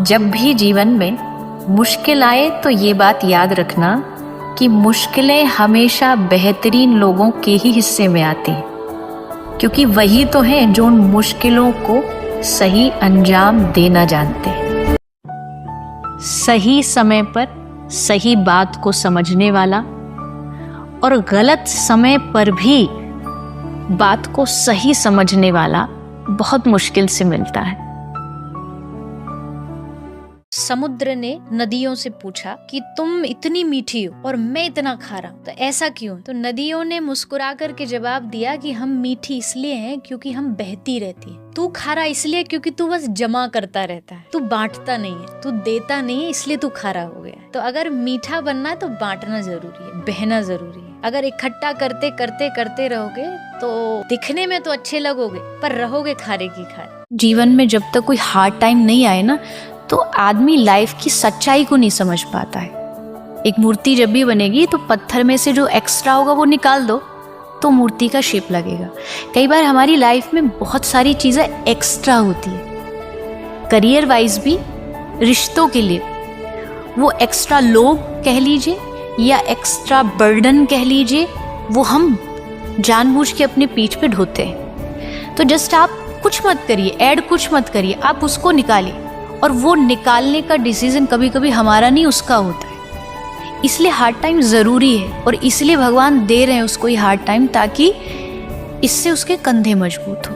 जब भी जीवन में मुश्किल आए तो ये बात याद रखना कि मुश्किलें हमेशा बेहतरीन लोगों के ही हिस्से में आती हैं, क्योंकि वही तो हैं जो उन मुश्किलों को सही अंजाम देना जानते हैं। सही समय पर सही बात को समझने वाला और गलत समय पर भी बात को सही समझने वाला बहुत मुश्किल से मिलता है। समुद्र ने नदियों से पूछा कि तुम इतनी मीठी हो और मैं इतना खारा, तो ऐसा क्यों? तो नदियों ने मुस्कुरा कर के जवाब दिया कि हम मीठी इसलिए हैं क्योंकि हम बहती रहती हैं। तू खारा इसलिए क्योंकि तू बस जमा करता रहता है, तू बांटता नहीं है, तू देता नहीं है, इसलिए तू खारा हो गया। तो अगर मीठा बनना है तो बांटना जरूरी है, बहना जरूरी है। अगर इकट्ठा करते करते करते रहोगे तो दिखने में तो अच्छे लगोगे पर रहोगे खारे की खारे। जीवन में जब तक कोई हार्ड टाइम नहीं आए ना, तो आदमी लाइफ की सच्चाई को नहीं समझ पाता है। एक मूर्ति जब भी बनेगी तो पत्थर में से जो एक्स्ट्रा होगा वो निकाल दो तो मूर्ति का शेप लगेगा। कई बार हमारी लाइफ में बहुत सारी चीज़ें एक्स्ट्रा होती है, करियर वाइज भी, रिश्तों के लिए। वो एक्स्ट्रा लोग कह लीजिए या एक्स्ट्रा बर्डन कह लीजिए, वो हम जानबूझ के अपने पीठ पे ढोते हैं। तो जस्ट आप कुछ मत करिए, ऐड कुछ मत करिए, आप उसको निकालिए। और वो निकालने का डिसीजन कभी कभी हमारा नहीं, उसका होता है। इसलिए हार्ड टाइम ज़रूरी है और इसलिए भगवान दे रहे हैं उसको ये हार्ड टाइम, ताकि इससे उसके कंधे मजबूत हो।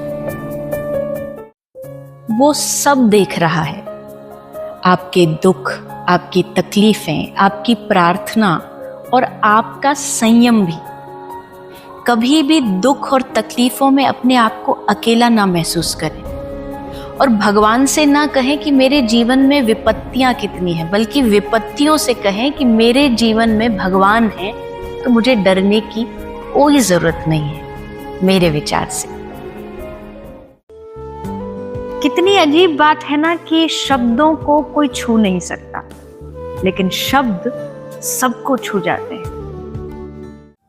वो सब देख रहा है, आपके दुख, आपकी तकलीफें, आपकी प्रार्थना और आपका संयम भी। कभी भी दुख और तकलीफों में अपने आप को अकेला ना महसूस करें और भगवान से ना कहें कि मेरे जीवन में विपत्तियां कितनी हैं, बल्कि विपत्तियों से कहें कि मेरे जीवन में भगवान है तो मुझे डरने की कोई जरूरत नहीं है। मेरे विचार से कितनी अजीब बात है ना कि शब्दों को कोई छू नहीं सकता, लेकिन शब्द सबको छू जाते हैं।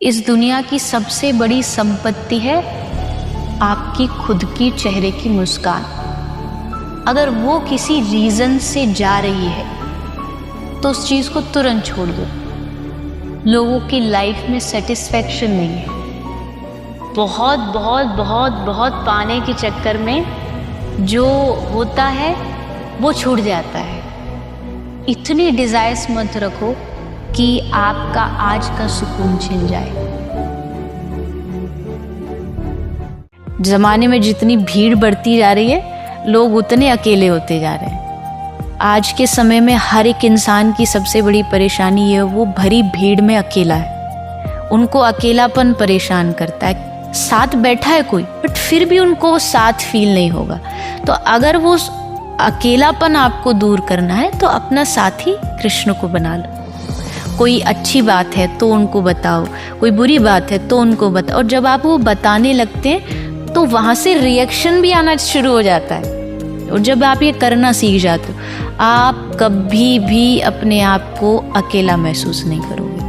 इस दुनिया की सबसे बड़ी संपत्ति है आपकी खुद की चेहरे की मुस्कान। अगर वो किसी रीजन से जा रही है तो उस चीज को तुरंत छोड़ दो। लोगों की लाइफ में सेटिस्फैक्शन नहीं है। बहुत बहुत बहुत बहुत पाने के चक्कर में जो होता है वो छूट जाता है। इतनी डिजायर्स मत रखो कि आपका आज का सुकून छिन जाए। जमाने में जितनी भीड़ बढ़ती जा रही है, लोग उतने अकेले होते जा रहे हैं। आज के समय में हर एक इंसान की सबसे बड़ी परेशानी ये है, वो भरी भीड़ में अकेला है। उनको अकेलापन परेशान करता है। साथ बैठा है कोई, बट फिर भी उनको वो साथ फील नहीं होगा। तो अगर वो अकेलापन आपको दूर करना है तो अपना साथी कृष्ण को बना लो। कोई अच्छी बात है तो उनको बताओ, कोई बुरी बात है तो उनको बताओ। और जब आप वो बताने लगते हैं तो वहाँ से रिएक्शन भी आना शुरू हो जाता है। और जब आप ये करना सीख जाते हो, आप कभी भी अपने आप को अकेला महसूस नहीं करोगे।